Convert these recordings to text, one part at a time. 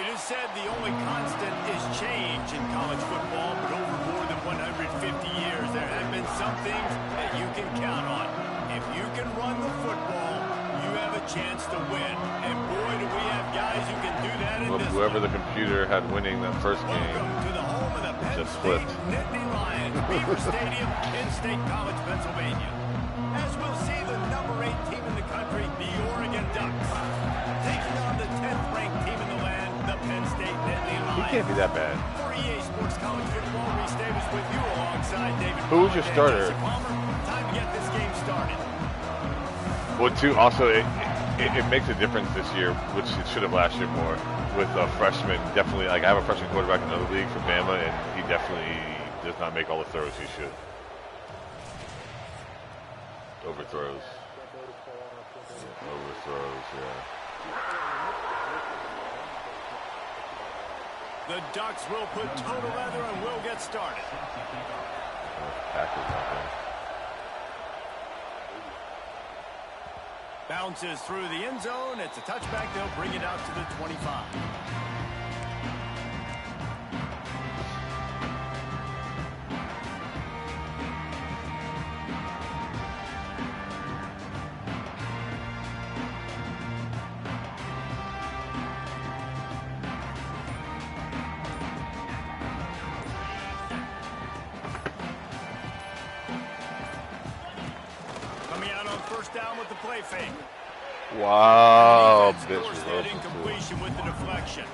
It is said the only constant is change in college football, but over more than 150 years, there have been some things that you can count on. If you can run the football, you have a chance to win. And boy, do we have guys who can do that in this whoever the computer had winning that first game Welcome to the home of the Penn just State flipped. Nittany Lions, Beaver Stadium, Penn State College, Pennsylvania. As we'll see the number 8 team in the country, the Oregon Ducks, taking on the 10th ranked team in the land, the Penn State Nittany Lions. He can't be that bad. For EA Sports College Football, Reese Davis with you alongside David. Who was your starter? Time to get this game started. Well, too, also, it makes a difference this year, which it should have last year more, with a freshman. Definitely, like, I have a freshman quarterback in another league for Bama, and he definitely does not make all the throws he should. Overthrows. Overthrows, yeah. The Ducks will put total leather and will get started. Packers out there. Bounces through the end zone. It's a touchback. They'll bring it out to the 25. Coming out on first down with the play fake. Wow, bitch was incompletion with the deflection.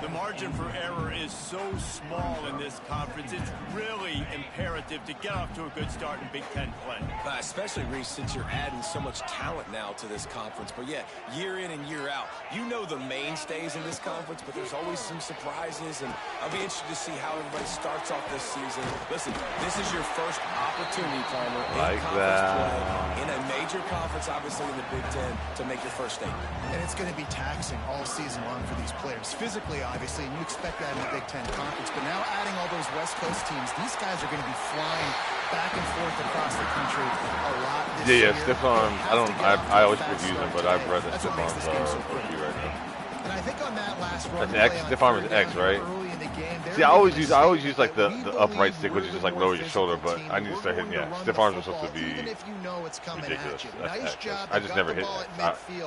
The margin for error is so small in this conference. It's really imperative to get off to a good start in Big Ten play. Especially, Reese, since you're adding so much talent now to this conference. But, yeah, year in and year out, you know the mainstays in this conference, but there's always some surprises. And I'll be interested to see how everybody starts off this season. Listen, this is your first opportunity, Palmer, in conference play, in a major conference, obviously in the Big Ten, to make your first statement. And it's going to be taxing all season long for these players. Physically, obviously, and you expect that in the Big Ten Conference. But now adding all those West Coast teams, these guys are going to be flying back and forth across the country a lot this year. Yeah, stiff arms. I always confuse them, but I've read the stiff arms rookie right now. And I think on that last run, that's X. Stiff arm is X, right? See, I always use like the upright stick, which is just like lower your shoulder. But I need to start hitting. Yeah, stiff arms are supposed to be ridiculous. That's X. I just never hit.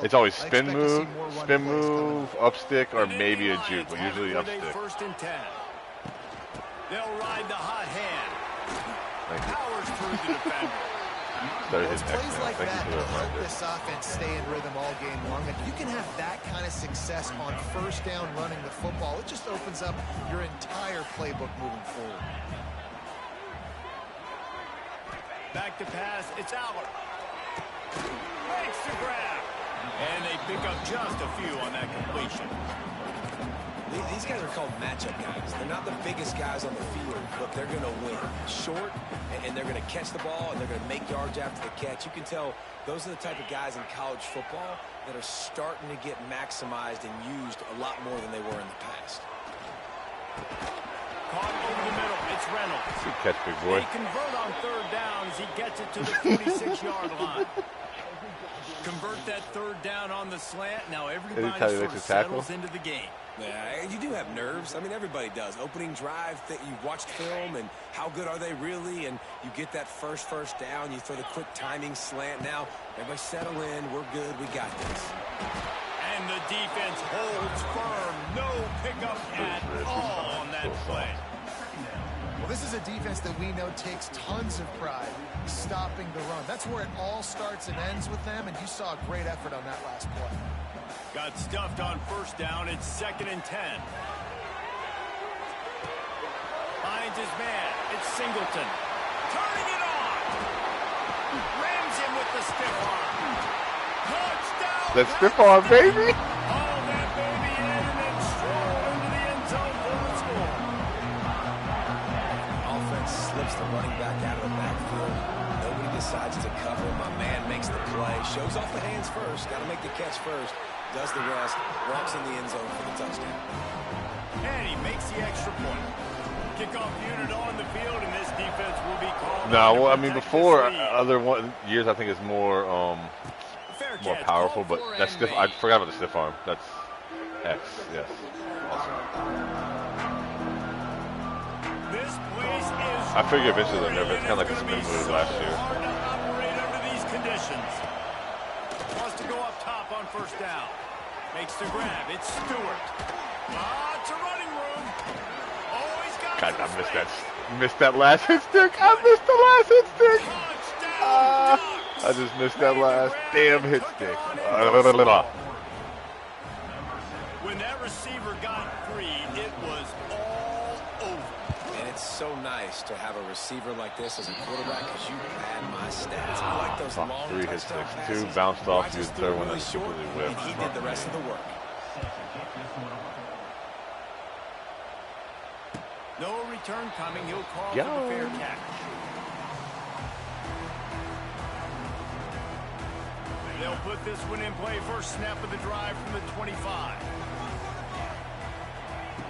It's always spin move, up stick, or maybe a juke, but usually up stick. First and 10. They'll ride the hot hand. Powers through the defender. It's plays like that help this offense stay in rhythm all game long. If you can have that kind of success on first down running the football, it just opens up your entire playbook moving forward. Back to pass, it's Aller. Makes the grab. And they pick up just a few on that completion. These guys are called matchup guys. They're not the biggest guys on the field, but they're going to win. Short, and they're going to catch the ball, and they're going to make yards after the catch. You can tell those are the type of guys in college football that are starting to get maximized and used a lot more than they were in the past. Caught over the middle. It's Reynolds. Good catch, big boy. They convert on third down as he gets it to the 46-yard line. Convert that third down on the slant. Now everybody sort of settles into the game. Yeah, you do have nerves. I mean, everybody does. Opening drive, that you watched film, and how good are they really? And you get that first down. You throw the quick timing slant. Now, everybody settle in. We're good. We got this. And the defense holds firm. No pickup at all on that play. Well, this is a defense that we know takes tons of pride stopping the run. That's where it all starts and ends with them, and you saw a great effort on that last play. Got stuffed on first down. It's 2nd and 10. Finds his man. It's Singleton. Turning it on. Rams him with the stiff arm. Touchdown. The stiff arm, baby. All that baby in and then stroll into the end zone for the score. Offense slips the running back out of the backfield. Nobody decides to cover. My man makes the play. Shows off the hands first. Got to make the catch first. Does the rest, walks in the end zone for the touchdown. And he makes the extra point. Kickoff unit on the field, and this defense will be called. No, well, I mean, before other years, I think it's more powerful, but that's stiff. I forgot about the stiff arm. That's X, yes. This place is I figure eventually they'll never. It's kind of like the spin move last year. hard to operate under these conditions. Wants to go up top on first down. Makes the grab. It's Stewart. It's a running room. Oh, he's got God, I missed that. Missed that last hit stick. I missed the last hit stick. I just missed that last damn hit stick. When that receiver got free, it was all over. And it's so nice to have a receiver like this as a quarterback because you pad my stats. I like those long 3 hit touchdown sticks. passes. 2 bounced off. I just The threw third it one really that's short, completely and whipped. he did the rest of the work. No return coming. He'll call Yo. for the fair catch. They'll put this one in play. First snap of the drive from the 25.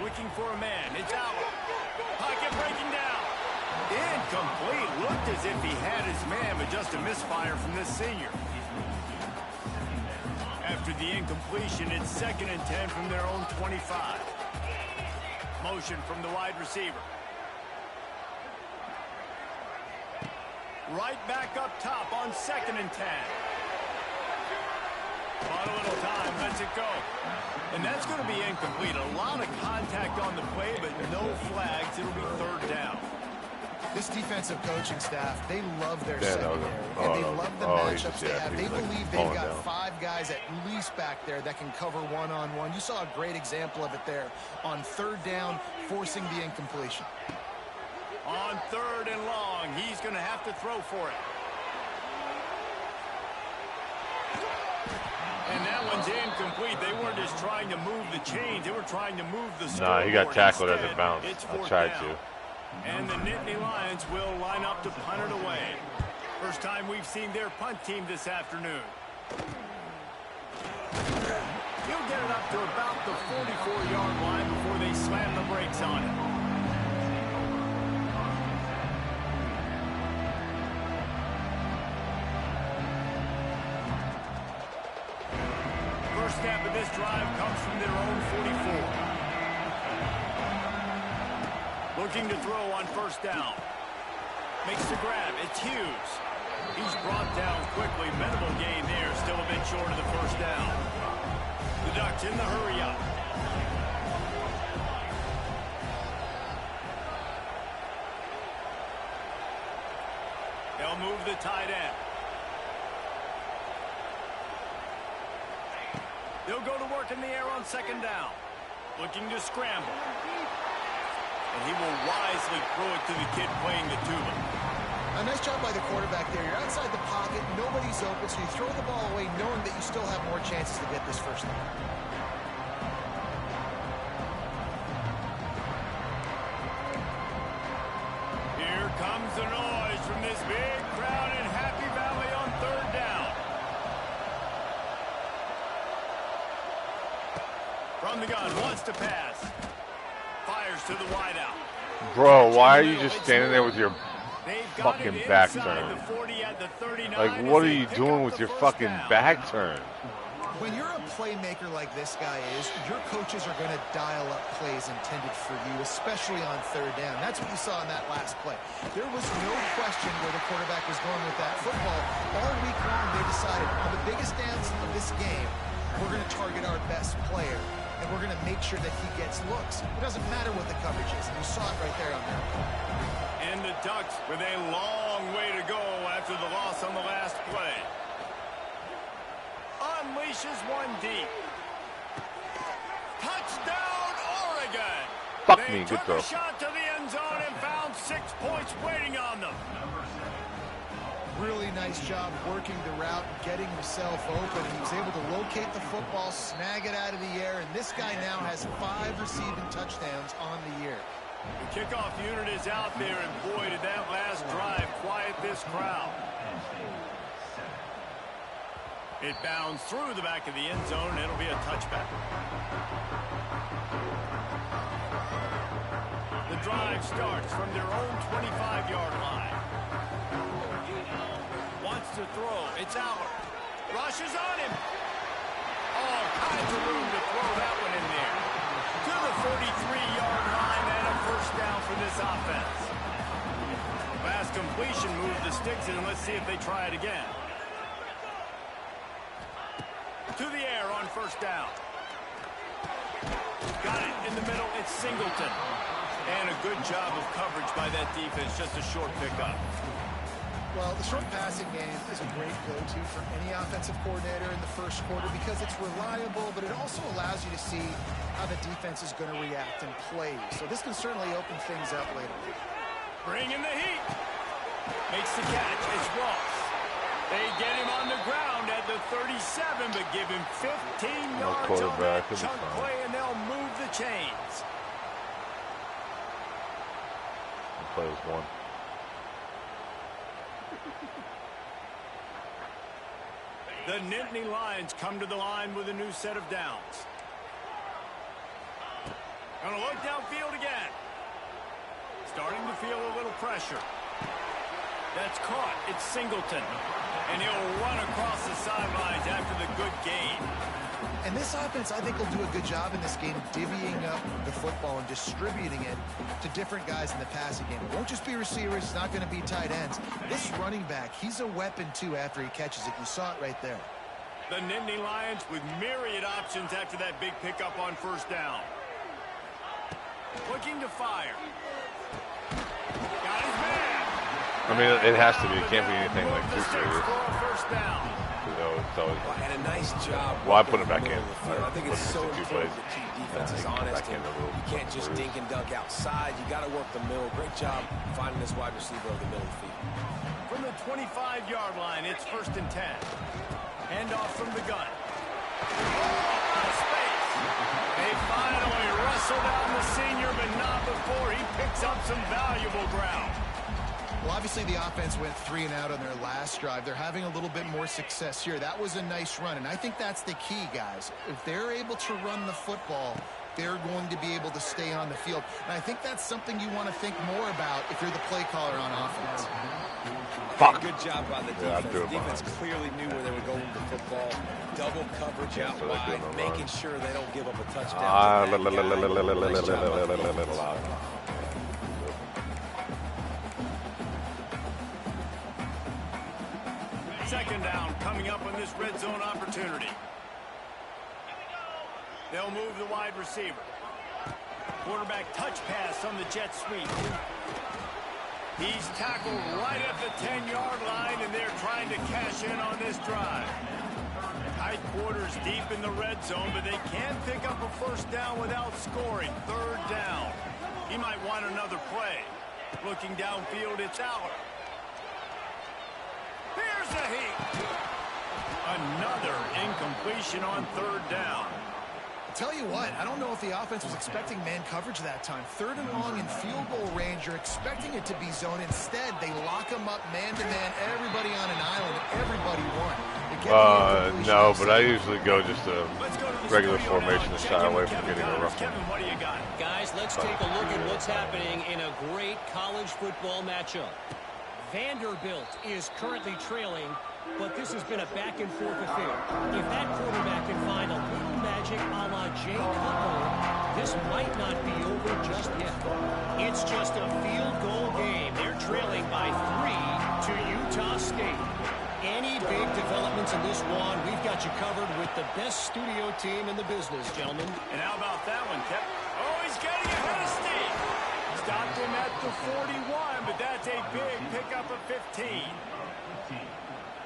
Looking for a man. It's out. Pocket breaking down. Incomplete. Looked as if he had his man, but just a misfire from this senior. After the incompletion, it's 2nd and 10 from their own 25. Motion from the wide receiver. Right back up top on 2nd and 10. Bought a little time, lets it go. And that's going to be incomplete. A lot of contact on the play, but no flags. It'll be 3rd down. This defensive coaching staff, they love their Yeah, secondary, and they love the matchups they have. They believe they've got 5 guys at least back there that can cover one-on-one. You saw a great example of it there on 3rd down, forcing the incompletion. On 3rd and long, he's going to have to throw for it. And that one's incomplete. They weren't just trying to move the chains. They were trying to move the scoreboard. Nah, he got tackled as Instead, it bounced. it's I 4th tried down. to. And the Nittany Lions will line up to punt it away. First time we've seen their punt team this afternoon. He'll get it up to about the 44-yard line before they slam the brakes on it. First snap of this drive comes from their own 44. Looking to throw on first down. Makes the grab. It's Hughes. He's brought down quickly. Minimal gain there. Still a bit short of the first down. The Ducks in the hurry up. They'll move the tight end. They'll go to work in the air on 2nd down. Looking to scramble. And he will wisely throw it to the kid playing the tuba. A nice job by the quarterback there. You're outside the pocket, nobody's open, so you throw the ball away knowing that you still have more chances to get this first down. Here comes the noise from this big crowd in Happy Valley on 3rd down. From the gun, wants to pass. Fires to the wideout. Bro, why are you just standing there with your fucking back turned? Like, what are you doing with your fucking back turned? When you're a playmaker like this guy is, your coaches are going to dial up plays intended for you, especially on 3rd down. That's what you saw in that last play. There was no question where the quarterback was going with that football. All week long, they decided on the biggest downs of this game, we're going to target our best player, and we're going to make sure that he gets looks. It doesn't matter what the coverage is, and you saw it right there on that play. And the Ducks with a long way to go after the loss on the last play. Unleashes one deep. Touchdown, Oregon. Fuck They me, good took throw. a shot to the end zone and found 6 points waiting on them. Really nice job working the route, getting himself open. He was able to locate the football, snag it out of the air, and this guy now has 5 receiving touchdowns on the year. The kickoff unit is out there, and boy, did that last drive quiet this crowd. It bounds through the back of the end zone, and it'll be a touchback. The drive starts from their own 25-yard line. Wants to throw. It's Aller. Rushes on him. All kinds of room to throw that one in there. To the 43-yard line and a first down for this offense. Fast completion moves the sticks in, and let's see if they try it again. To the air on first down. Got it in the middle. It's Singleton. And a good job of coverage by that defense. Just a short pickup. Well, the short passing game is a great go-to for any offensive coordinator in the first quarter because it's reliable, but it also allows you to see how the defense is going to react and play. So this can certainly open things up later. Bring in the heat. Makes the catch. It's Ross. They get him on the ground at the 37, but give him 15 yards on that chunk play, and they'll move the chains. Play was one. The Nittany Lions come to the line with a new set of downs. Gonna look downfield again. Starting to feel a little pressure. That's caught. It's Singleton. And he'll run across the sidelines after the good gain. And this offense, I think, will do a good job in this game divvying up the football and distributing it to different guys in the passing game. It won't just be receivers. It's not going to be tight ends. This running back, he's a weapon, too, after he catches it. You saw it right there. The Nittany Lions with myriad options after that big pickup on first down. Looking to fire. Got his man. I mean, it has to be. It can't be anything like too serious. First down. You know, it's always. And a nice job. Well, I put it back in. I think it's so important to keep defenses honest. You can't just dink and dunk outside. You got to work the middle. Great job finding this wide receiver over the middle of the field. From the 25-yard line, it's 1st and 10. Handoff from the gun. Oh, space. They finally wrestle down the senior, but not before he picks up some valuable ground. Well, obviously the offense went 3 and out on their last drive. They're having a little bit more success here. That was a nice run, and I think that's the key, guys. If they're able to run the football, they're going to be able to stay on the field. And I think that's something you want to think more about if you're the play caller on offense. Fuck. Good job by the defense. Yeah, the defense clearly knew where they were going with the football. Double coverage out wide, making sure they don't give up a touchdown. Second down coming up on this red zone opportunity. They'll move the wide receiver. Quarterback touch pass on the jet sweep. He's tackled right at the 10-yard line, and they're trying to cash in on this drive. Tight quarters deep in the red zone, but they can't pick up a first down without scoring. Third down. He might want another play. Looking downfield, it's out. Here's the heat. Another incompletion on third down. I'll tell you what, I don't know if the offense was expecting man coverage that time. 3rd and long in field goal range, you're expecting it to be zone. Instead, they lock them up man-to-man, everybody on an island, everybody won. No, but I usually go just a regular formation to shy away from getting a rough one. Kevin, what do you got? Guys, let's take a look at what's happening in a great college football matchup. Vanderbilt is currently trailing, but this has been a back-and-forth affair. If that quarterback can find a little magic a la Jay Cutler, this might not be over just yet. It's just a field goal game. They're trailing by 3 to Utah State. Any big developments in this one, we've got you covered with the best studio team in the business, gentlemen. And how about that one, Kevin? Oh, he's getting ahead of steam. Stopped him at the 41, but that's a big pickup of 15.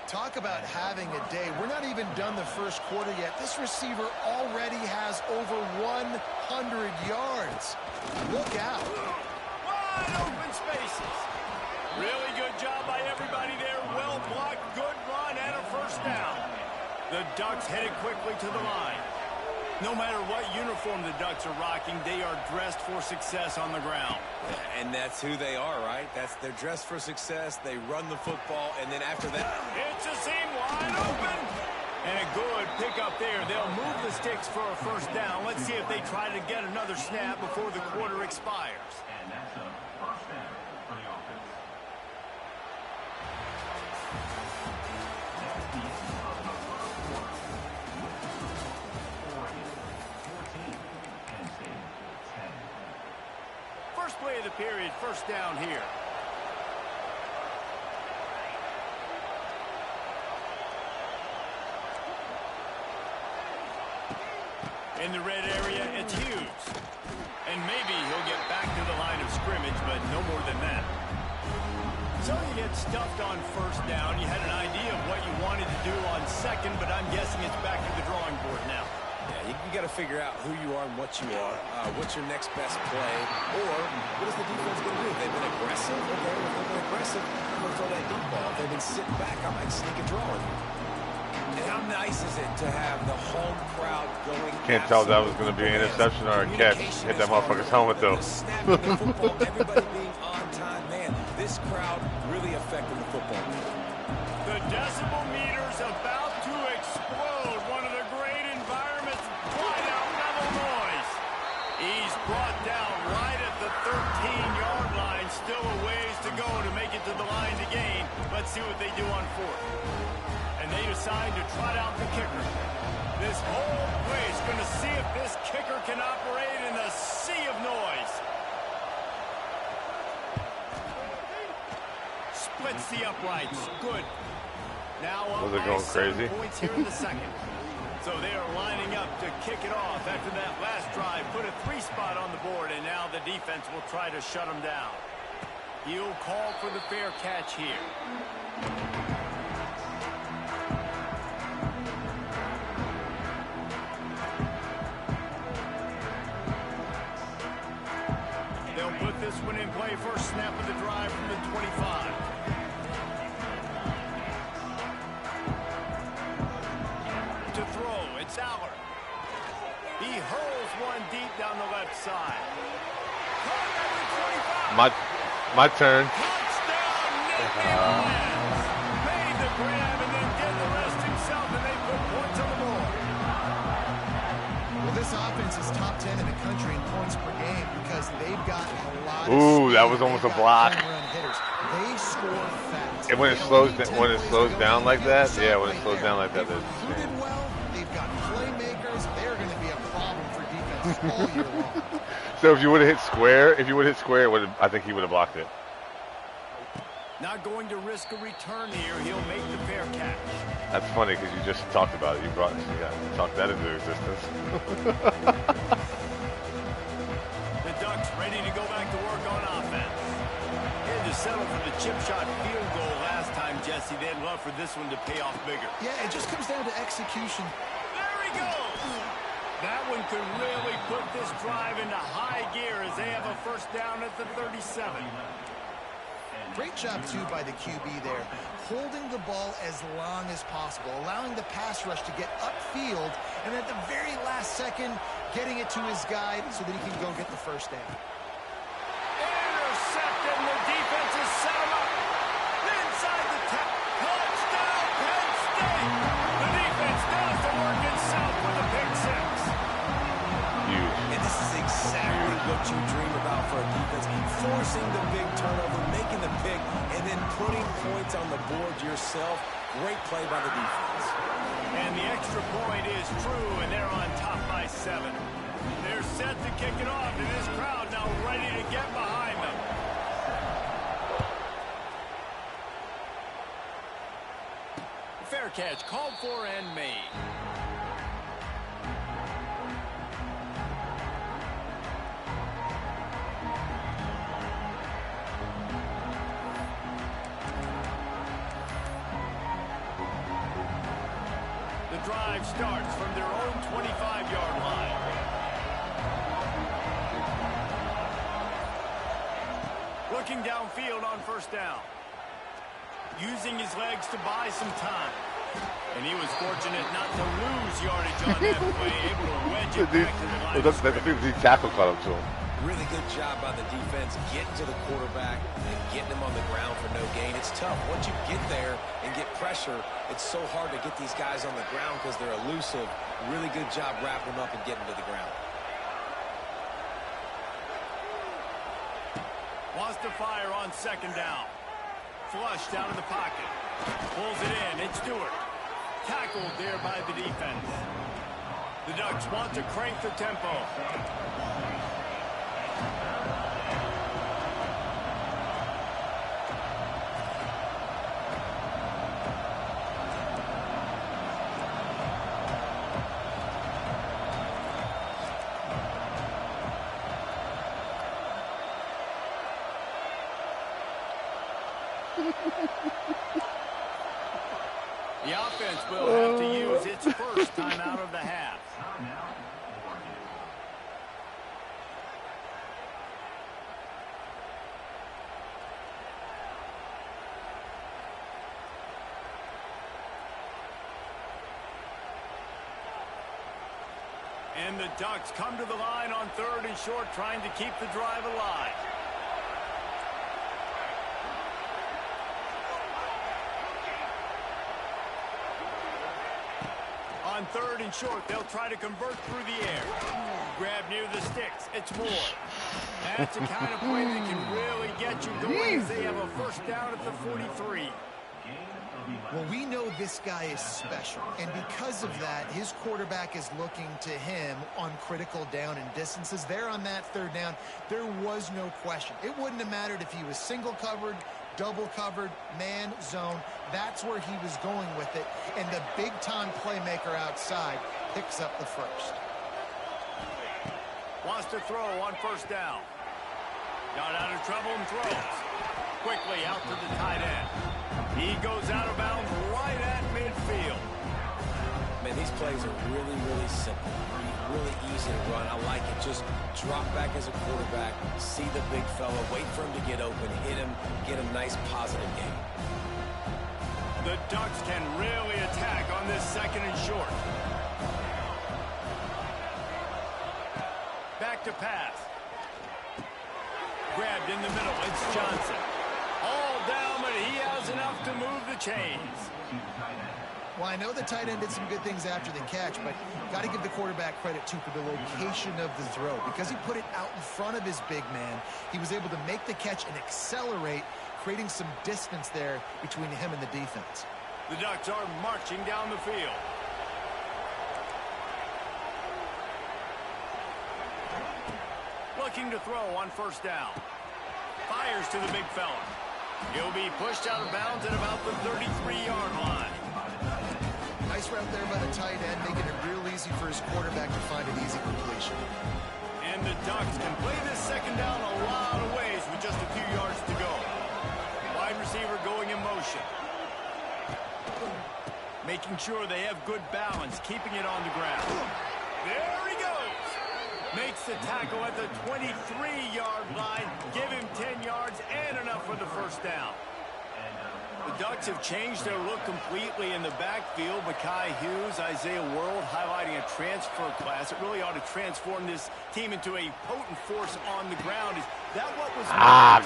Talk about having a day. We're not even done the first quarter yet. This receiver already has over 100 yards. Look out. Wide open spaces. Really good job by everybody there. Well blocked, good run, and a first down. The Ducks headed quickly to the line. No matter what uniform the Ducks are rocking, they are dressed for success on the ground. And that's who they are, right? They're dressed for success. They run the football, and then after that, It's a seam wide open. And a good pickup there. They'll move the sticks for a first down. Let's see if they try to get another snap before the quarter expires. And that's a first down for the offense. Next piece of the first quarter. 14, Penn State. period. First down here. In the red area, it's Hughes. And maybe he'll get back to the line of scrimmage, but no more than that. So you get stuffed on first down. You had an idea of what you wanted to do on second, but I'm guessing it's back to the drawing board now. Yeah, you got to figure out who you are and what you are. What's your next best play? Or what is the defense going to do? If they've been aggressive, okay, if they've been aggressive, I'm going to throw that deep ball. If they've been sitting back, I might sneak a draw in. And how nice is it to have the home crowd going? Can't tell if that was going to be an interception or a catch. Hit that motherfucker's helmet, though. Snapping the football, everybody being on time. Man, this crowd really affected the football game. The decibel meter's about to explode. One of the great environments. Wide out level noise. He's brought down right at the 13-yard line. Still a ways to go to make it to the line to gain. Let's see what they do on fourth. And they decide to trot out the kicker. This whole place going to see if this kicker can operate in the sea of noise. Splits the uprights. Good. Now up Was it going crazy? points here in the second. So they are lining up to kick it off after that last drive. Put a 3-spot on the board, and now the defense will try to shut them down. He'll call for the fair catch here. They'll put this one in play. First snap of the drive from the 25. To throw, it's Aller. He hurls one deep down the left side. My turn. Touchdown, Nick Evans. Made the grab and then did the rest himself, and they put points on the board. Well, this offense is top 10 in the country in points per game because they've got a lot of Ooh, speed. that was almost a They've got block. home run hitters. They score fast. And when it slows down like that, yeah, when it slows down like that, They've that's recruited well. They've got playmakers. They're going to be a problem for defenses all year long. So if you would have hit square, I think he would have blocked it. Not going to risk a return here. He'll make the fair catch. That's funny because you just talked about it. You talked that into existence. The Ducks ready to go back to work on offense. Had to settle for the chip shot field goal last time, Jesse. They'd love for this one to pay off bigger. Yeah, it just comes down to execution. There he goes. That one could really put this drive into high gear as they have a first down at the 37. Great job, too, by the QB there. Holding the ball as long as possible, allowing the pass rush to get upfield, and at the very last second, getting it to his guy so that he can go get the first down. Intercepted, and the defense has set him up. Inside the touchdown, Penn State. The defense does the work itself with a pick six. Huge. And this is exactly what you dream about for a defense. Forcing the big turnover, making the pick, and then putting points on the board yourself. Great play by the defense. And the extra point is true, and they're on top by 7. They're set to kick it off, and this crowd now ready to get behind them. Fair catch called for and made. The drive starts from their own 25-yard line. Looking downfield on first down. Using his legs to buy some time. And he was fortunate not to lose yardage on that play, able to wedge it back to the line. That's the tackle caught up to him. Really good job by the defense getting to the quarterback and getting him on the ground for no gain. It's tough. Once you get there and get pressure, it's so hard to get these guys on the ground because they're elusive. Really good job wrapping them up and getting to the ground. Wants to fire on second down. Flush down in the pocket. Pulls it in. It's Stewart. Tackled there by the defense. The Ducks want to crank the tempo. The offense will have to use its first timeout of the half. And the Ducks come to the line on 3rd and short, trying to keep the drive alive. On 3rd and short, they'll try to convert through the air. Grab near the sticks. It's Moore. That's the kind of play that can really get you going as they have a first down at the 43. Well, we know this guy is special, and because of that, his quarterback is looking to him on critical down and distances. There on that 3rd down, there was no question. It wouldn't have mattered if he was single covered, double covered, man, zone. That's where he was going with it, and the big-time playmaker outside picks up the first. Wants to throw on 1st down. Got out of trouble and throws. Quickly out to the tight end. He goes out of bounds right at midfield. Man, these plays are really, really simple. Really easy to run. I like it. Just drop back as a quarterback, see the big fella, wait for him to get open, hit him, get a nice positive gain. The Ducks can really attack on this 2nd and short. Back to pass. Grabbed in the middle. It's Johnson. All down, but he has enough to move the chains. Well, I know the tight end did some good things after the catch, but got to give the quarterback credit, too, for the location of the throw. Because he put it out in front of his big man, he was able to make the catch and accelerate, creating some distance there between him and the defense. The Ducks are marching down the field. Looking to throw on 1st down. Fires to the big fella. He'll be pushed out of bounds at about the 33-yard line. Nice route there by the tight end, making it real easy for his quarterback to find an easy completion. And the Ducks can play this 2nd down a lot of ways with just a few yards to go. Wide receiver going in motion. Making sure they have good balance, keeping it on the ground. There he goes. Makes the tackle at the 23-yard line. Give him 10 yards and enough for the 1st down. The Ducks have changed their look completely in the backfield. Mekhi Hughes, Isaiah World highlighting a transfer class. It really ought to transform this team into a potent force on the ground. Is that what was...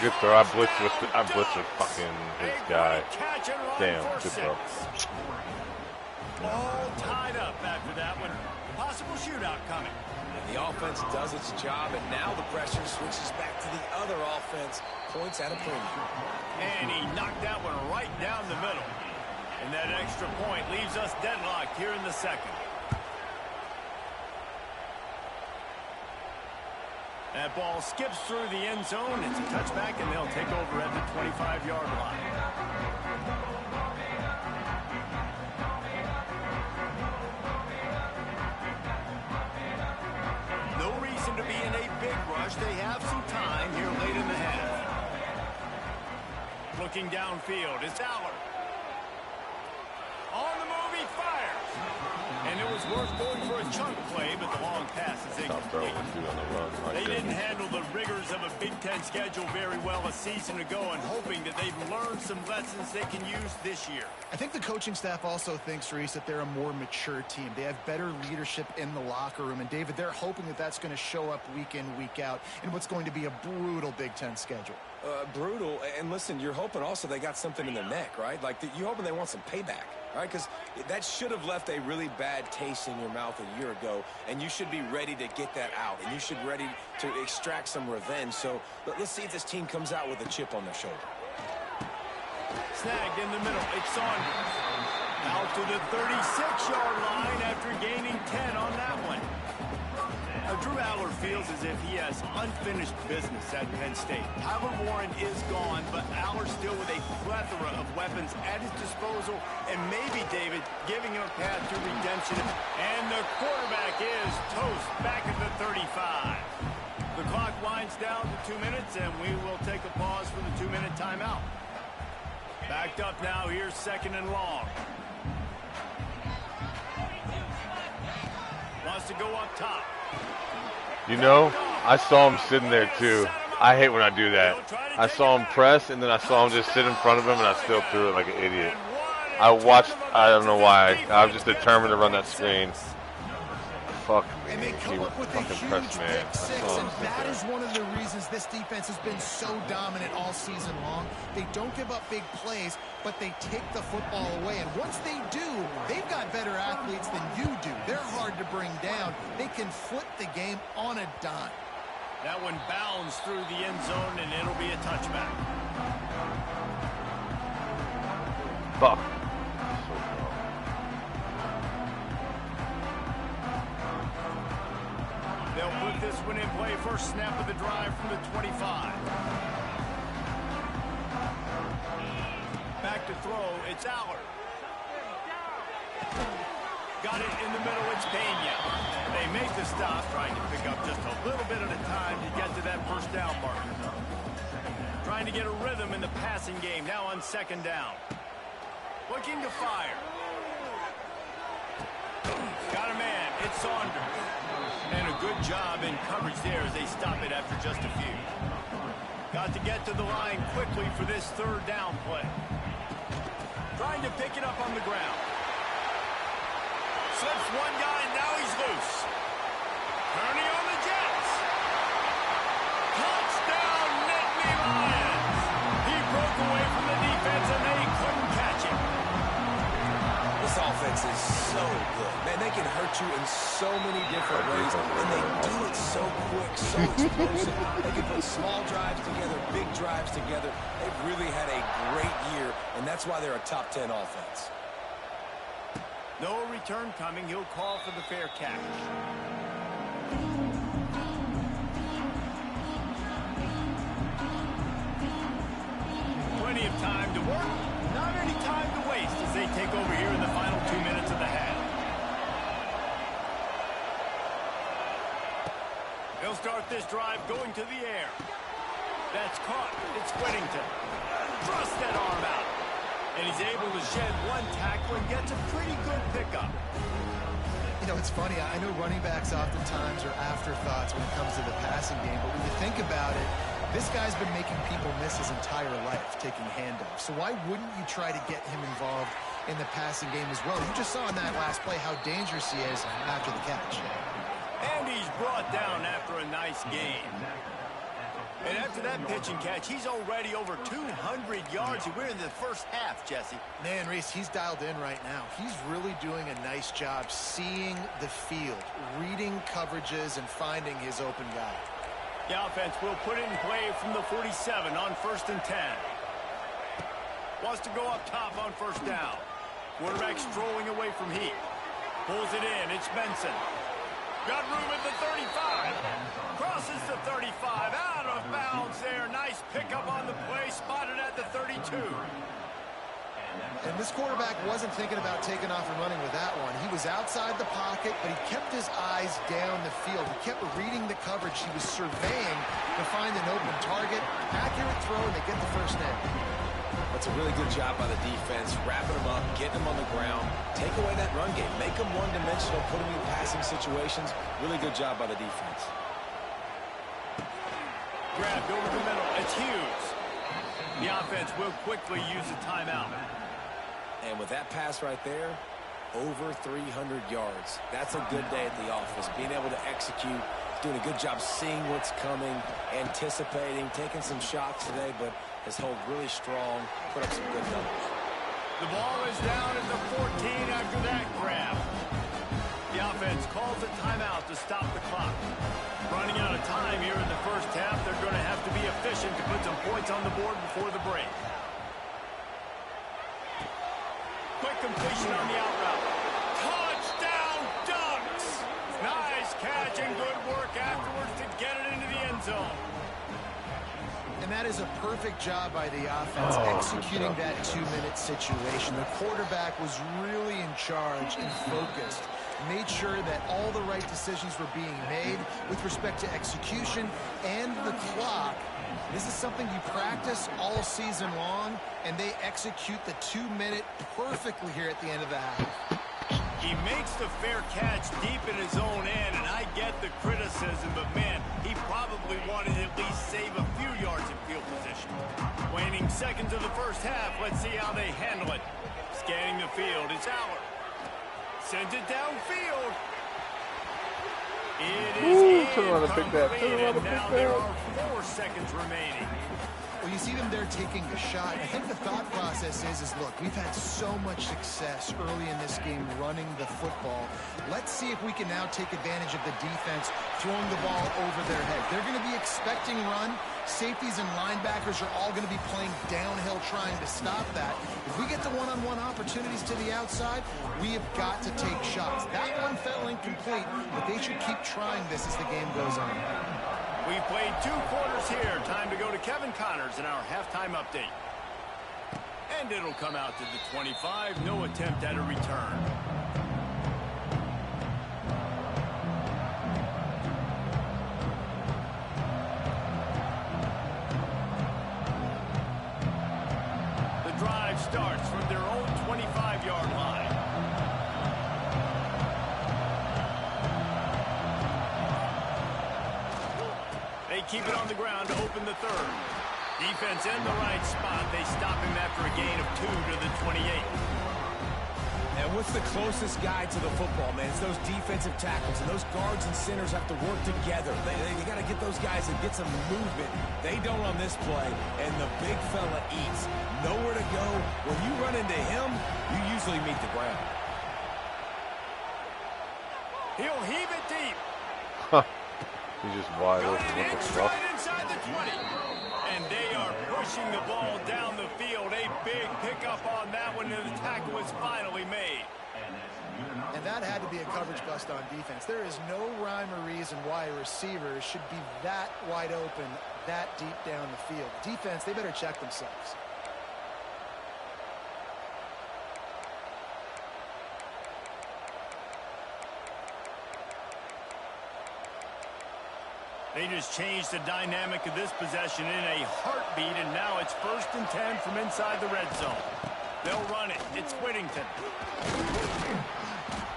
Good throw. I blitzed with fucking his guy. Damn, good throw. All tied up after that one. Possible shootout coming. The offense does its job, and now the pressure switches back to the other offense. Points at a premium. And he knocked that one right down the middle. And that extra point leaves us deadlocked here in the 2nd. That ball skips through the end zone. It's a touchback, and they'll take over at the 25-yard line. No reason to be in a big rush. They have some time here late in the half. Looking downfield, it's Aller. On the move, he fires. And it was worth going for a chunk play, but the long pass is incomplete. They didn't handle the rigors of a Big Ten schedule very well a season ago, and hoping that they've learned some lessons they can use this year. I think the coaching staff also thinks, Reese, that they're a more mature team. They have better leadership in the locker room. And, David, they're hoping that that's going to show up week in, week out in what's going to be a brutal Big Ten schedule. Brutal. And, listen, you're hoping also they got something in their neck, right? Like, you're hoping they want some payback, right? Because that should have left a really bad taste in your mouth a year ago, and you should be ready to get that out, and you should be ready to extract some revenge. So let's see if this team comes out with a chip on their shoulder. Snagged in the middle. It's Saunders. Out to the 36-yard line after gaining 10 on that one. Now, Drew Aller feels as if he has unfinished business at Penn State. Tyler Warren is gone, but Aller still with a plethora of weapons at his disposal, and maybe, David, giving him a path to redemption. And the quarterback is toast back at the 35. The clock winds down to 2 minutes, and we will take a pause for the 2-minute timeout. Backed up now, here's 2nd and long. to go up top. You know, I saw him sitting there too. I hate when I do that. I saw him press, and then I saw him just sit in front of him, and I still threw it like an idiot. I don't know why. I was just determined to run that screen. Fuck me. And they He come up with a fucking huge pressed man. pick six, and that is one of the reasons this defense has been so dominant all season long. They don't give up big plays, but they take the football away. And once they do, they've got better athletes than you do. They're hard to bring down. They can flip the game on a dime. That one bounds through the end zone, and it'll be a touchback. Fuck. They'll put this one in play. First snap of the drive from the 25. Back to throw. It's Allard. Got it in the middle. It's Pena. They make the stop, trying to pick up just a little bit at a time to get to that first down marker. Trying to get a rhythm in the passing game. Now on second down. Looking to fire. Got a man. It's Saunders. And a good job in coverage there as they stop it after just a few. Got to get to the line quickly for this third down play. Trying to pick it up on the ground. Slips one guy, and now he's loose. Turning on the Jets. Touchdown, Nittany Lions. He broke away from the defense, and they couldn't catch him. This offense is so good. Man, they can hurt you in so many different ways, and they do it so quick, so explosive. They can put small drives together, big drives together. They've really had a great year, and that's why they're a top 10 offense. No return coming. He'll call for the fair catch. Plenty of time to work. Not any time to waste as they take over here in the final 2 minutes of the half. They'll start this drive going to the air. That's caught. It's Whittington. Thrust that arm out. And he's able to shed one tackle and gets a pretty good pickup. You know, it's funny. I know running backs oftentimes are afterthoughts when it comes to the passing game, but when you think about it, this guy's been making people miss his entire life taking handoffs. So why wouldn't you try to get him involved in the passing game as well? You just saw in that last play how dangerous he is after the catch. And he's brought down after a nice game. And after that pitch and catch, he's already over 200 yards. We're in the first half, Jesse. Man, Reese, he's dialed in right now. He's really doing a nice job seeing the field, reading coverages, and finding his open guy. The offense will put it in play from the 47 on 1st and 10. Wants to go up top on first down. Quarterback strolling away from Heat. Pulls it in. It's Benson. Got room at the 35. Crosses the 35. Out of bounds there. Nice pickup on the play. Spotted at the 32. And this quarterback wasn't thinking about taking off and running with that one. He was outside the pocket, but he kept his eyes down the field. He kept reading the coverage. He was surveying to find an open target. Accurate throw, and they get the first down. That's a really good job by the defense, wrapping them up, getting them on the ground, take away that run game, make them one-dimensional, put them in passing situations. Really good job by the defense. Grabbed over the middle. It's Hughes. The offense will quickly use a timeout. And with that pass right there, over 300 yards. That's a good day at the office. Being able to execute, doing a good job seeing what's coming, anticipating, taking some shots today, but has held really strong, put up some good numbers. The ball is down at the 14 after that grab. The offense calls a timeout to stop the clock. Running out of time here in the first half. They're going to have to be efficient to put some points on the board before the break. Quick completion on the out route. Touchdown Ducks! Nice catch and good work afterwards to get it into the end zone. And that is a perfect job by the offense executing that 2-minute situation. The quarterback was really in charge and focused. Made sure that all the right decisions were being made with respect to execution and the clock. This is something you practice all season long, and they execute the 2-minute perfectly here at the end of the half. He makes the fair catch deep in his own end, and I get the criticism, but man, he probably wanted to at least save a few yards in field position. Waning seconds of the first half, let's see how they handle it. Scanning the field, it's Aller. Sends it downfield. It is incomplete, and now there are 4 seconds remaining. Well, you see them there taking a shot. I think the thought process is look, we've had so much success early in this game running the football. Let's see if we can now take advantage of the defense throwing the ball over their head. They're going to be expecting run. Safeties and linebackers are all going to be playing downhill trying to stop that. If we get the one-on-one opportunities to the outside, we have got to take shots. That one fell incomplete, but they should keep trying this as the game goes on. We played 2 quarters here. Time to go to Kevin Connors in our halftime update. And it'll come out to the 25. No attempt at a return. The drive starts from their own 25-yard line. They keep it on the ground to open the third. Defense in the right spot. They stop him after a gain of 2 to the 28. And what's the closest guy to the football, man? It's those defensive tackles, and those guards and centers have to work together. They got to get those guys and get some movement. They don't on this play, and the big fella eats. Nowhere to go. When you run into him, you usually meet the ground. He'll heave it deep. He's just wide open. What the fuck? Inside the 20. And they are pushing the ball down the field. A big pickup on that one, and the tackle was finally made. And that had to be a coverage bust on defense. There is no rhyme or reason why a receiver should be that wide open, that deep down the field. Defense, they better check themselves. They just changed the dynamic of this possession in a heartbeat, and now it's 1st and 10 from inside the red zone. They'll run it. It's Whittington.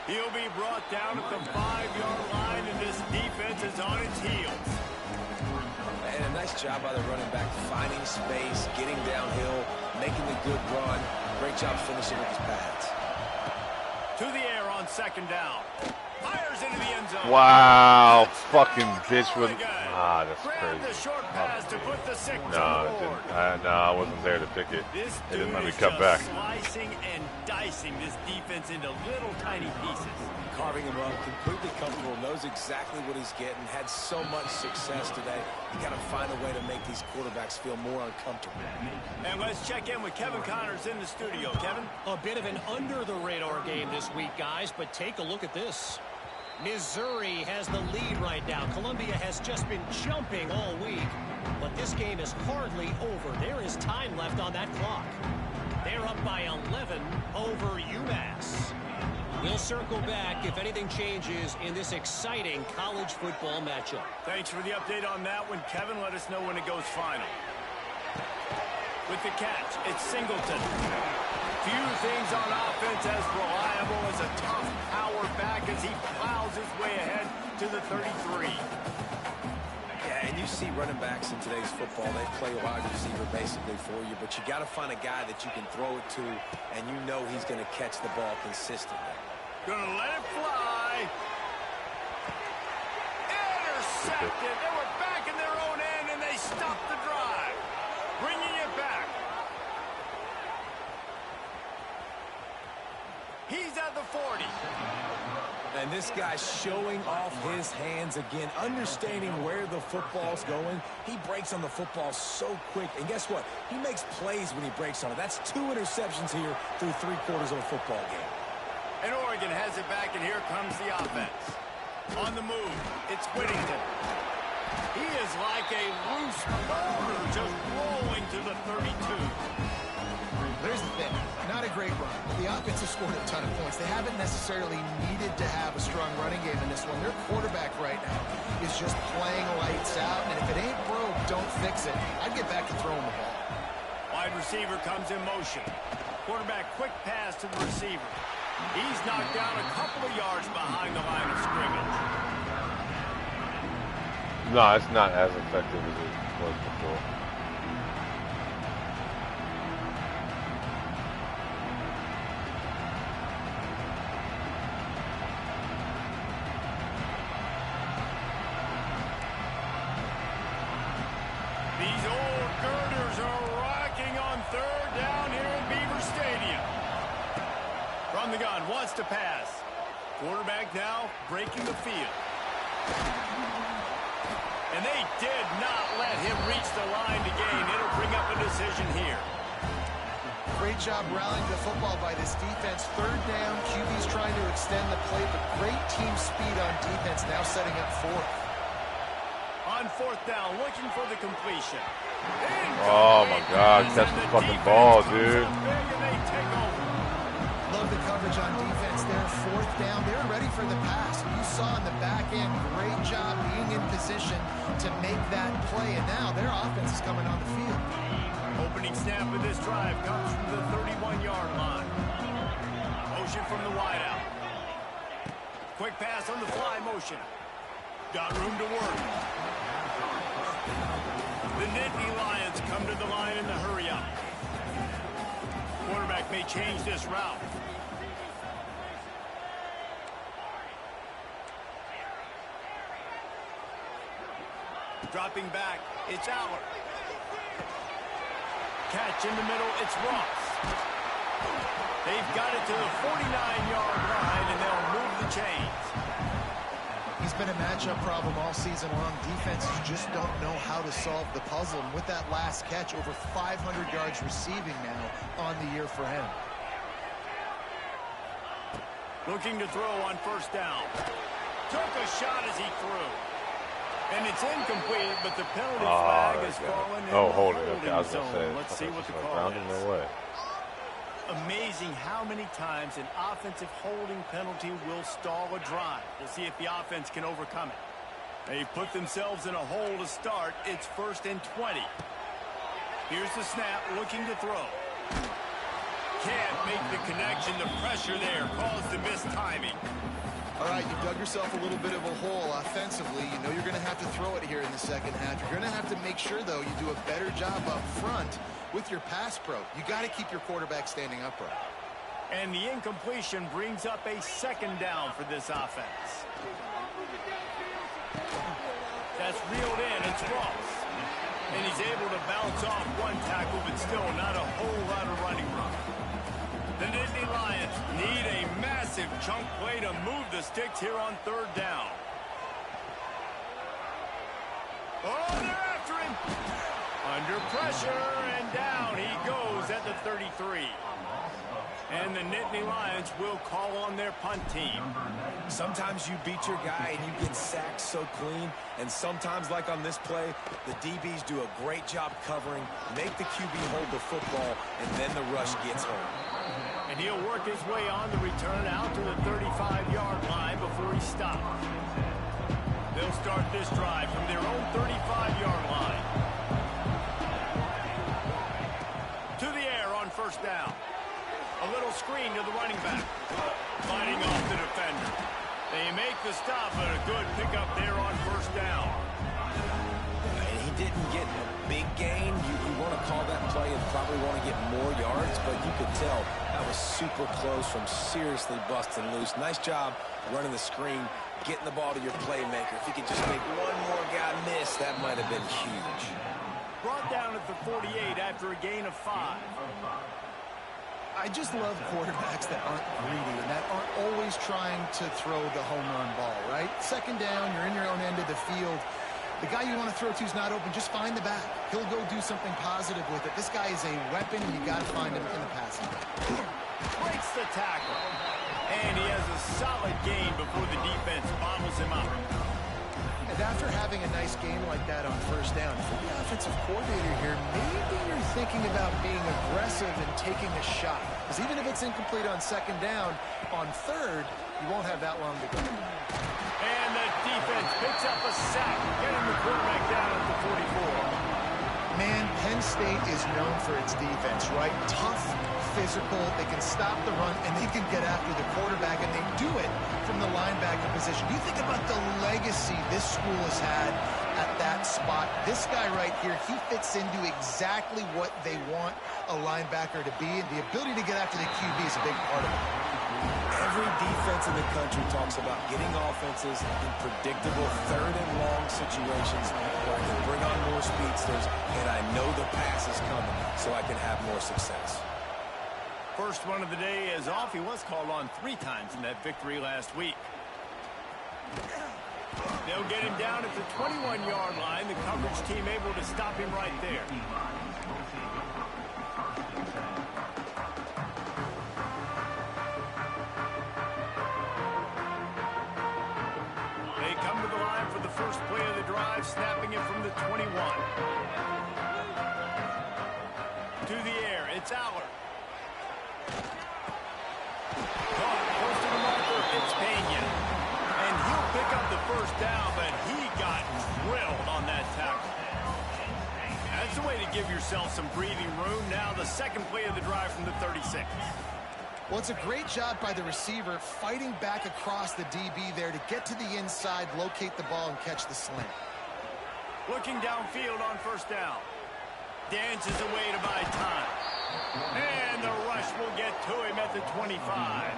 He'll be brought down at the 5-yard line, and this defense is on its heels. And a nice job by the running back, finding space, getting downhill, making a good run. Great job finishing with his pads. To the air on 2nd down. Fires into the end zone. Wow, fucking bitch with. Ah, that's Grabbed the crazy. short pass to put the 6 No, on it the board. didn't. No, I wasn't there to pick it. This They didn't dude let me is cut just back. slicing and dicing this defense into little tiny pieces. Carving him up, completely comfortable, knows exactly what he's getting, had so much success today. You got to find a way to make these quarterbacks feel more uncomfortable. And let's check in with Kevin Connors in the studio. Kevin? A bit of an under-the-radar game this week, guys, but take a look at this. Missouri has the lead right now. Columbia has just been jumping all week, but this game is hardly over. There is time left on that clock. They're up by 11 over UMass. We'll circle back if anything changes in this exciting college football matchup. Thanks for the update on that one, Kevin. Let us know when it goes final. With the catch, it's Singleton. Few things on offense as reliable as a tough power back as he plows his way ahead to the 33. Yeah, and you see running backs in today's football, they play wide receiver basically for you, but you got to find a guy that you can throw it to, and you know he's going to catch the ball consistently. Gonna let it fly. Intercepted. They were back in their own end, and they stopped the drive. Bringing it back. He's at the 40. And this guy's showing off his hands again, understanding where the football's going. He breaks on the football so quick. And guess what? He makes plays when he breaks on it. That's 2 interceptions here through 3 quarters of a football game. And Oregon has it back, and here comes the offense. On the move, it's Whittington. He is like a loose boulder just rolling to the 32. There's the thing. Not a great run. The offense has scored a ton of points. They haven't necessarily needed to have a strong running game in this one. Their quarterback right now is just playing lights out, and if it ain't broke, don't fix it. I'd get back to throwing the ball. Wide receiver comes in motion. Quarterback quick pass to the receiver. He's knocked down a couple of yards behind the line of scrimmage. No, it's not as effective as it was before. These old girders are rocking on third down here in Beaver Stadium. From the gun, wants to pass. Quarterback now breaking the field. And they did not let him reach the line to gain. It'll bring up a decision here. Great job rallying the football by this defense. Third down, QB's trying to extend the play, but great team speed on defense, now setting up fourth. On fourth down, looking for the completion. Oh my God, catch the fucking ball, dude. Love the coverage on defense there. Fourth down, they're ready for the pass. You saw in the back end, great job being in position to make that play, and now their offense is coming on the field. Opening snap of this drive comes from the 31-yard line. Motion from the wideout. Quick pass on the fly motion. Got room to work. The Nittany Lions come to the line in the hurry-up. Quarterback may change this route. Dropping back, it's Aller. Catch in the middle, it's Ross. They've got it to the 49-yard line, and they'll move the chains. He's been a matchup problem all season long. Defenses just don't know how to solve the puzzle. And with that last catch, over 500 yards receiving now on the year for him. Looking to throw on first down. Took a shot as he threw. And it's incomplete, but the penalty flag is fallen in the hold it. Okay, I was zone. going to say. Let's see what the call is. No way. Amazing how many times an offensive holding penalty will stall a drive. We'll see if the offense can overcome it. They put themselves in a hole to start. It's 1st and 20. Here's the snap, looking to throw. Can't make the connection. The pressure there caused the missed timing. All right, you dug yourself a little bit of a hole offensively. You know you're going to have to throw it here in the second half. You're going to have to make sure, though, you do a better job up front with your pass pro. You got to keep your quarterback standing upright. And the incompletion brings up a 2nd down for this offense. That's reeled in. It's Ross. And he's able to bounce off one tackle, but still not a whole lot of running room. The Nittany Lions need a massive chunk play to move the sticks here on 3rd down. Oh, they're after him. Under pressure, and down he goes at the 33. And the Nittany Lions will call on their punt team. Sometimes you beat your guy and you get sacked so clean, and sometimes, like on this play, the DBs do a great job covering, make the QB hold the football, and then the rush gets home. And he'll work his way on the return out to the 35-yard line before he stops. They'll start this drive from their own 35-yard line. To the air on first down. A little screen to the running back. Fighting off the defender. They make the stop, but a good pickup there on first down. And he didn't get a big gain. You want to call that play and probably want to get more yards, but you could tell that was super close from seriously busting loose. Nice job running the screen, getting the ball to your playmaker. If you could just make one more guy miss, that might have been huge. Brought down at the 48 after a gain of 5. I just love quarterbacks that aren't greedy and that aren't always trying to throw the home run ball, right? 2nd down, you're in your own end of the field. The guy you want to throw to is not open. Just find the back. He'll go do something positive with it. This guy is a weapon, and you got to find him in the passing game. Breaks the tackle. And he has a solid gain before the defense bottles him up. And after having a nice game like that on first down, for the offensive coordinator here, maybe you're thinking about being aggressive and taking a shot. Because even if it's incomplete on 2nd down, on 3rd, you won't have that long to go. And the defense picks up a sack, getting the quarterback down at the 44. Man, Penn State is known for its defense, right? Tough, physical, they can stop the run, and they can get after after the quarterback, and they do it from the linebacker position. Do you think about the legacy this school has had at that spot? This guy right here, he fits into exactly what they want a linebacker to be, and the ability to get after the QB is a big part of it. Every defense in the country talks about getting offenses in predictable third and long situations where I can bring on more speedsters and I know the pass is coming so I can have more success. First one of the day is off. He was called on 3 times in that victory last week. They'll get him down at the 21-yard line. The coverage team able to stop him right there. They come to the line for the first play of the drive, snapping it from the 21. To the air, it's Aller. Caught, close to the marker, it's Pena. And he'll pick up the first down, but he got drilled on that tackle. That's the way to give yourself some breathing room. Now the second play of the drive from the 36. Well, it's a great job by the receiver fighting back across the DB there to get to the inside, locate the ball, and catch the slant. Looking downfield on first down. Dances away to buy time. And the rush will get to him at the 25.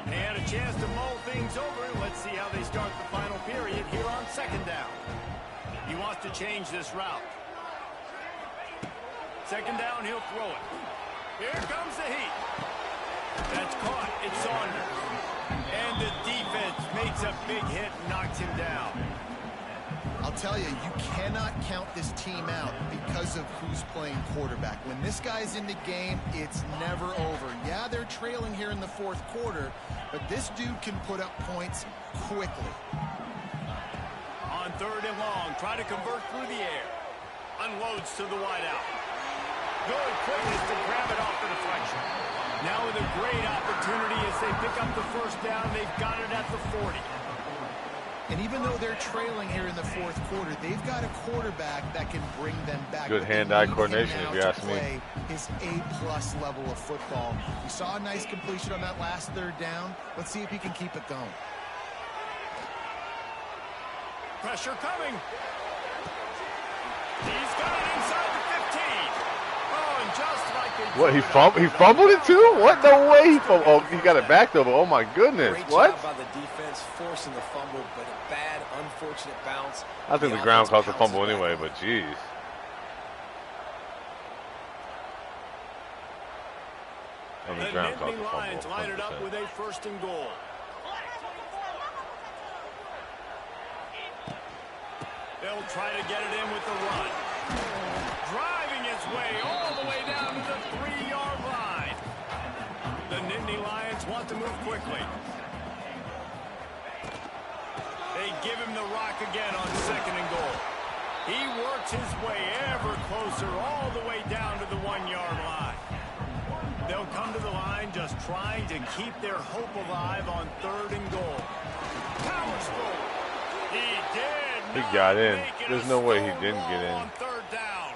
And a chance to mull things over. Let's see how they start the final period here on second down. He wants to change this route. Second down, he'll throw it. Here comes the heat. That's caught. It's Saunders. And the defense makes a big hit and knocks him down. I'll tell you, you cannot count this team out because of who's playing quarterback. When this guy's in the game, it's never over. Yeah, they're trailing here in the fourth quarter, but this dude can put up points quickly. On third and long, try to convert through the air. Unloads to the wideout. Good quickness to grab it off the deflection. Now with a great opportunity as they pick up the first down, they've got it at the 40. And even though they're trailing here in the fourth quarter, they've got a quarterback that can bring them back. Good hand-eye coordination, if you ask me. His A-plus level of football. We saw a nice completion on that last third down. Let's see if he can keep it going. Pressure coming. He's got it inside the 15. Oh, and just like they What, he fumbled it too? What? No way he fumbled. Oh, he got it back though, but oh my goodness. Great what? job by the defense forcing the fumble, but a bad, unfortunate bounce. I think the ground caused the fumble anyway, but geez. The Nittany Lions line it up with a first and goal. They'll try to get it in with the run. Driving his way all the way down to the 3-yard line. The Nittany Lions want to move quickly. They give him the rock again on second and goal. He works his way ever closer all the way down to the 1-yard line. They'll come to the line just trying to keep their hope alive on third and goal. Power stroke. He did. He got in. There's no way he didn't get in. On third down.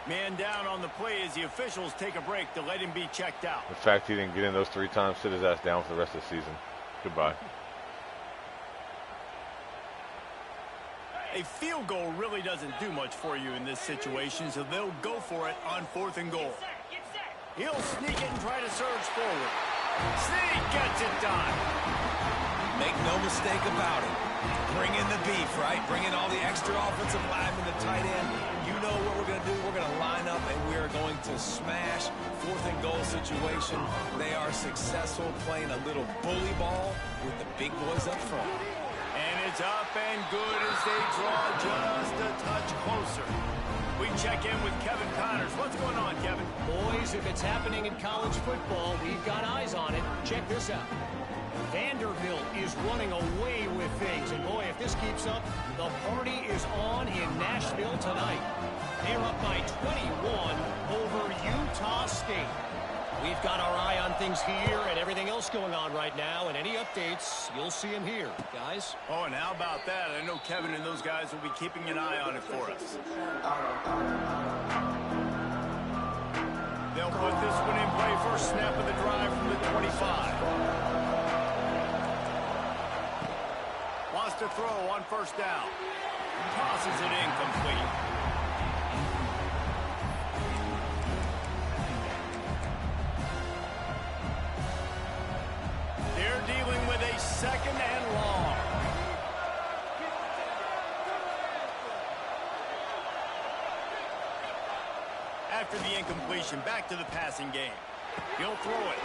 Man down on the play as the officials take a break to let him be checked out. The fact he didn't get in those 3 times, sit his ass down for the rest of the season. Goodbye. A field goal really doesn't do much for you in this situation, so they'll go for it on fourth and goal. He'll sneak it and try to surge forward. Sneak gets it done. Make no mistake about it. Bring in the beef, right? Bring in all the extra offensive linemen, the tight end. You know what we're going to do. We're going to line up, and we are going to smash fourth and goal situation. They are successful playing a little bully ball with the big boys up front. And it's up and good as they draw just a touch closer. We check in with Kevin Connors. What's going on, Kevin? Boys, if it's happening in college football, we've got eyes on it. Check this out. Vanderbilt is running away with things. And boy, if this keeps up, the party is on in Nashville tonight. They're up by 21 over Utah State. We've got our eye on things here and everything else going on right now, and any updates, you'll see them here, guys. Oh, and how about that? I know Kevin and those guys will be keeping an eye on it for us. They'll put this one in play. First snap of the drive from the 25. Wants to throw on first down. Tosses it incomplete. They're dealing with a second and long. After the incompletion, back to the passing game. He'll throw it.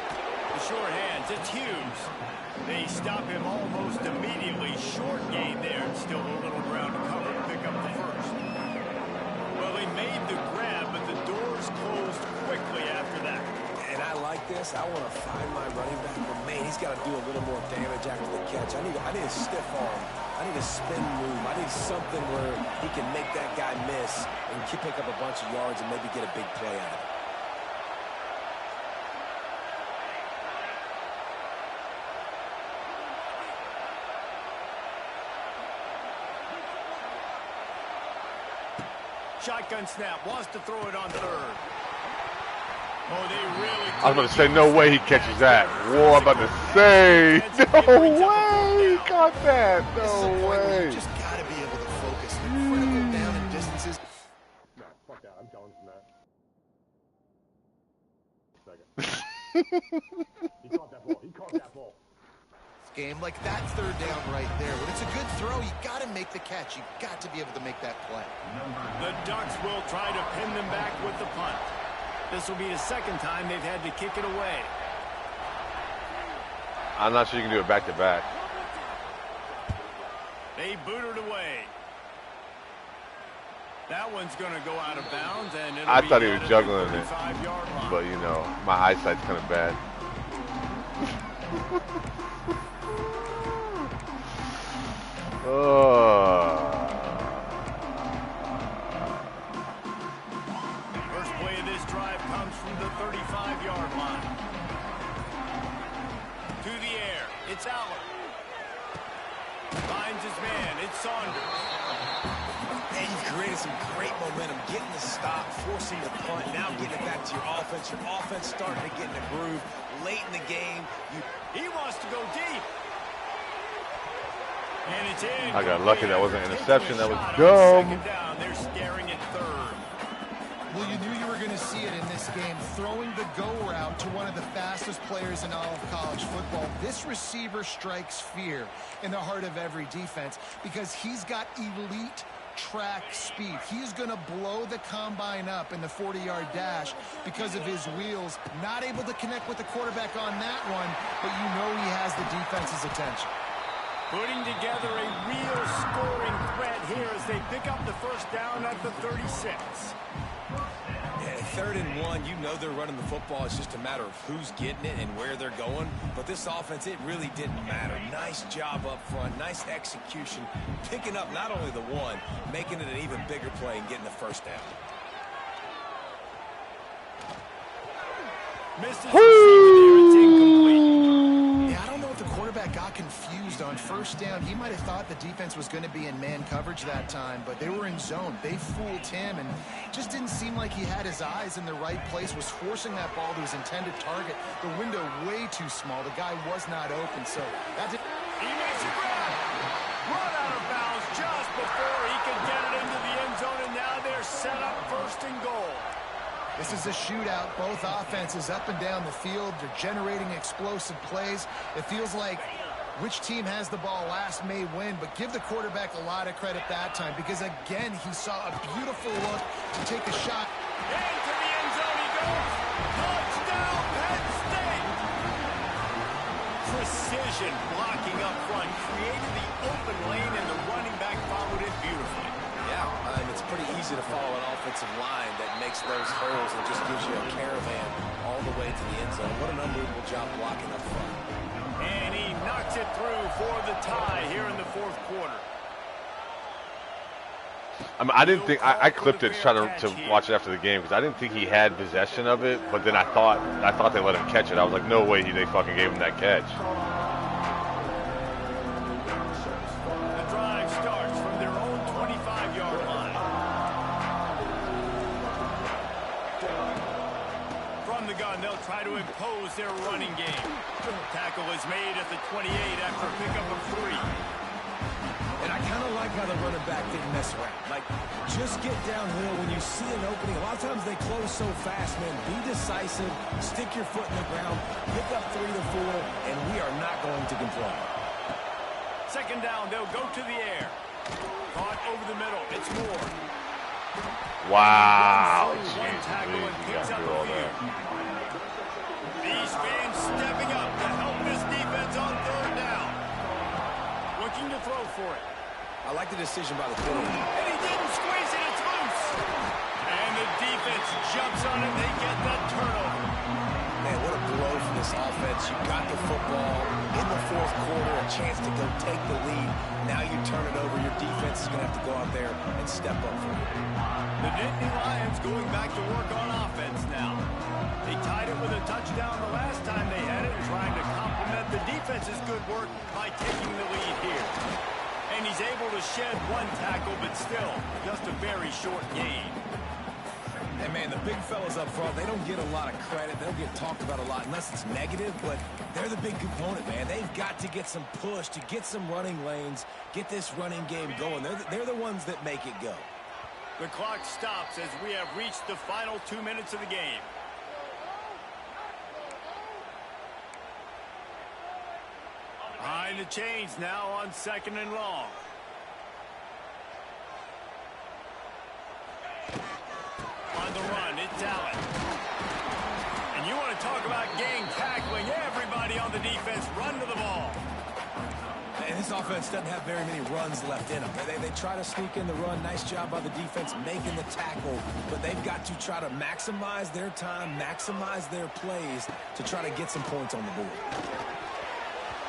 The short hands, it's Hughes. They stop him almost immediately. Short gain there, and still a little ground to cover to pick up the first. Well, they made the grab, but the doors closed quickly after that. And I like this. I want to find my running back, but man, he's got to do a little more damage after the catch. I need a stiff arm. I need a spin move. I need something where he can make that guy miss and pick up a bunch of yards and maybe get a big play out of it. Shotgun snap, wants to throw it on third. Oh, they really... I was about to say, no way he catches that. Whoa, I'm about to say, no way he caught that. No way. You just got to be able to focus. Critical down and distances. No, fuck that. I'm telling from that. He caught that ball. He caught that ball. Game like that third down right there. When it's a good throw, you got to make the catch. You got to be able to make that play. The Ducks will try to pin them back with the punt. This will be the second time they've had to kick it away. I'm not sure you can do it back to back. They boot it away. That one's going to go out of bounds, and I thought he was juggling it, but you know, my eyesight's kind of bad. First play of this drive comes from the 35-yard line. To the air, it's Allen. Finds his man, it's Saunders. And you've created some great momentum, getting the stop, forcing the punt, now getting it back to your offense. Your offense starting to get in the groove late in the game. He wants to go deep. And it's in. I got lucky that wasn't an interception. That was dumb. Second down, they're staring at third. Well, you knew you were going to see it in this game. Throwing the go route to one of the fastest players in all of college football. This receiver strikes fear in the heart of every defense because he's got elite track speed. He's going to blow the combine up in the 40-yard dash because of his wheels. Not able to connect with the quarterback on that one, but you know he has the defense's attention. Putting together a real scoring threat here as they pick up the first down at the 36. Yeah, 3rd and 1, you know they're running the football. It's just a matter of who's getting it and where they're going. But this offense, it really didn't matter. Nice job up front, nice execution, picking up not only the one, making it an even bigger play and getting the first down. Misses the receiver there, it's incomplete. Yeah, I don't know if the quarterback got confused on first down. He might have thought the defense was going to be in man coverage that time, but they were in zone. They fooled him and just didn't seem like he had his eyes in the right place, was forcing that ball to his intended target. The window way too small. The guy was not open, so that did. He makes a grab. Run out of bounds just before he could get it into the end zone, and now they're set up first and goal. This is a shootout. Both offenses up and down the field. They're generating explosive plays. It feels like which team has the ball last may win, but give the quarterback a lot of credit that time because, again, he saw a beautiful look to take a shot. Into the end zone he goes. Touchdown, Penn State. Precision blocking up front created the open lane, and the running back followed it beautifully. Yeah, it's pretty easy to follow an offensive line that makes those holes and just gives you a caravan all the way to the end zone. What an unbelievable job blocking up front. And he knocks it through for the tie here in the fourth quarter. I mean, I didn't think I clipped it to try to watch it after the game because I didn't think he had possession of it. But then I thought they let him catch it. I was like, no way they fucking gave him that catch. The drive starts from their own 25-yard line. From the gun, they'll try to impose their running game. Tackle is made at the 28 after a pickup of 3. And I kind of like how the running back didn't mess around. Like, just get downhill when you see an opening. A lot of times they close so fast, man. Be decisive, stick your foot in the ground, pick up 3 to 4, and we are not going to complain. Second down, they'll go to the air. Caught over the middle. It's Moore. Wow. One tackle and picks up a few. These fans stepping up to help this defense on third down. Looking to throw for it. I like the decision by the quarterback. And he didn't squeeze it. It's loose. And the defense jumps on it. They get that turnover. Man, what a blow for this offense. You got the football in the fourth quarter, a chance to go take the lead. Now you turn it over. Your defense is going to have to go out there and step up for you. The Nittany Lions going back to work on offense now. They tied it with a touchdown the last time they had it, and trying to complement the defense's good work by taking the lead here. And he's able to shed one tackle, but still just a very short gain. And, man, the big fellas up front, they don't get a lot of credit. They don't get talked about a lot unless it's negative, but they're the big component, man. They've got to get some push, to get some running lanes, get this running game going. They're the ones that make it go. The clock stops as we have reached the final 2 minutes of the game. Behind the chains now on 2nd and long. On the run, it's Allen. And you want to talk about gang tackling. Everybody on the defense run to the ball. And this offense doesn't have very many runs left in them. They try to sneak in the run. Nice job by the defense making the tackle. But they've got to try to maximize their time, maximize their plays to try to get some points on the board.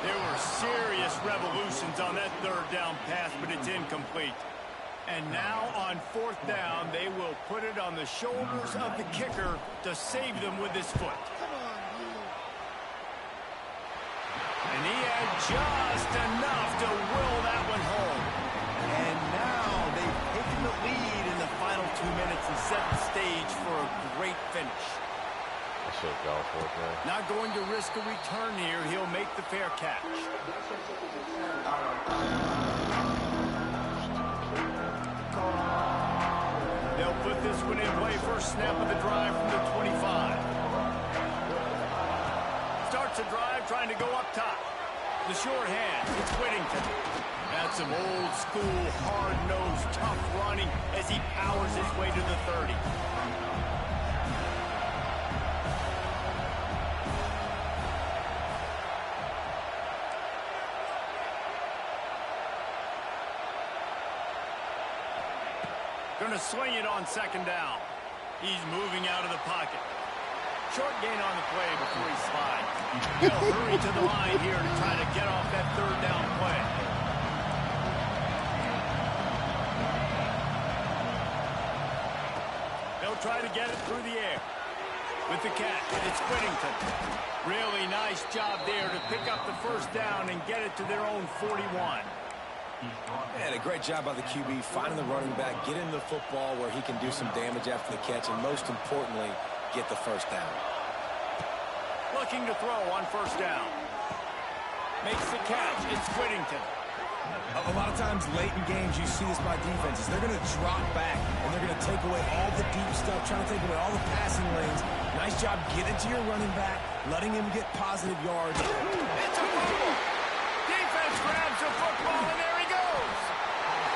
There were serious revolutions on that third down pass, but it's incomplete. And now on 4th down, they will put it on the shoulders of the kicker to save them with his foot. And he had just enough to will that one home. And now they've taken the lead in the final 2 minutes and set the stage for a great finish. I should have gone for it there. Not going to risk a return here. He'll make the fair catch. They'll put this one in play. First snap of the drive from the 25. Starts a drive trying to go up top. The short hand, it's Whittington. That's some old school, hard-nosed, tough running as he powers his way to the 30. Going to swing it on 2nd down. He's moving out of the pocket. Short gain on the play before he slides. They'll hurry to the line here to try to get off that 3rd down play. They'll try to get it through the air. With the catch, it's Whittington. Really nice job there to pick up the 1st down and get it to their own 41. And a great job by the QB finding the running back, getting the football where he can do some damage after the catch, and most importantly, get the 1st down. Looking to throw on 1st down. Makes the catch. It's Whittington. A lot of times late in games you see this by defenses. They're going to drop back, and they're going to take away all the deep stuff, trying to take away all the passing lanes. Nice job getting to your running back, letting him get positive yards. It's a fumble. Defense grabs the football, and there he goes.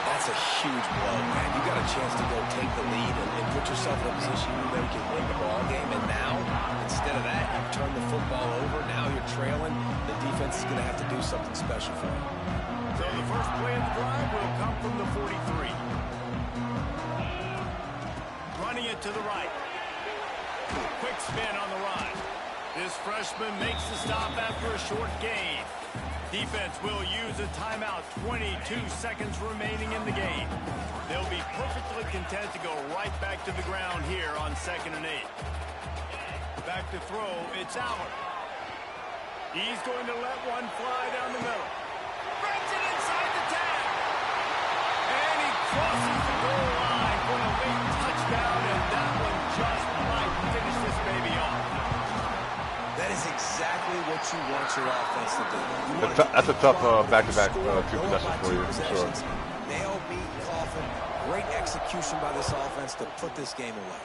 That's a huge blow, man. You got a chance to go take the lead and put yourself in a position you know you can win the ball game. And now, instead of that, you turn the football over. Now you're trailing. The defense is going to have to do something special for you. So the first play of the drive will come from the 43. Running it to the right. Quick spin on the run. This freshman makes the stop after a short gain. Defense will use a timeout. 22 seconds remaining in the game. They'll be perfectly content to go right back to the ground here on 2nd and 8. Back to throw. It's Allen. He's going to let one fly down the middle. Brings it inside the 10. And he crosses the goal line for a late touchdown, and that one just might finish this baby off. That is exactly what you want your offense to do. That's a tough back-to-back 2 possessions for you, for sure. Nail, beat, coffin. Great execution by this offense to put this game away.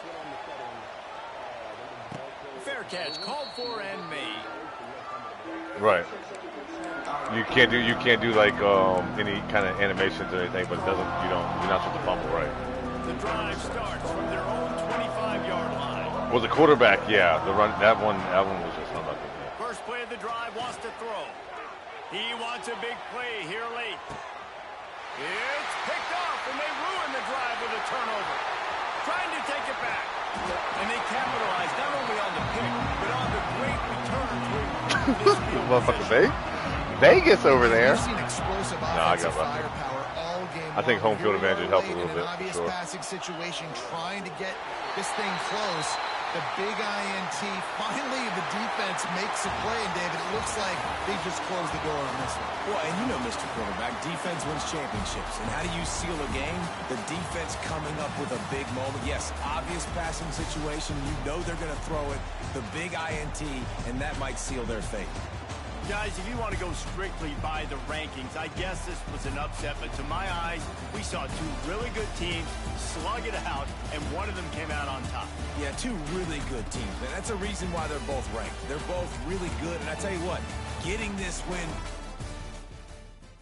Fair catch called for and made. Right. You can't do like any kind of animations or anything, but you're not supposed to fumble, right? The drive starts from their own 25-yard line. Was the quarterback? Yeah, the run. That one was just unlucky. Yeah. First play of the drive, wants to throw. He wants a big play here late. It's picked off, and they ruin the drive with a turnover. Trying to take it back. And they capitalize not only on the pick, but on the great return through Motherfucker, Vegas over there. I got I think home field advantage helped a little bit. Obvious Sure. passing situation, trying to get this thing close. The big INT. Finally, the defense makes a play, and David, it looks like they just closed the door on this one. Well, and you know, Mr. Quarterback, defense wins championships. And how do you seal a game? The defense coming up with a big moment. Yes, obvious passing situation. You know they're going to throw it. The big INT, and that might seal their fate. Guys, if you want to go strictly by the rankings, I guess this was an upset, but to my eyes, we saw 2 really good teams slug it out, and one of them came out on top. Yeah, 2 really good teams, and that's a reason why they're both ranked. They're both really good, and I tell you what, getting this win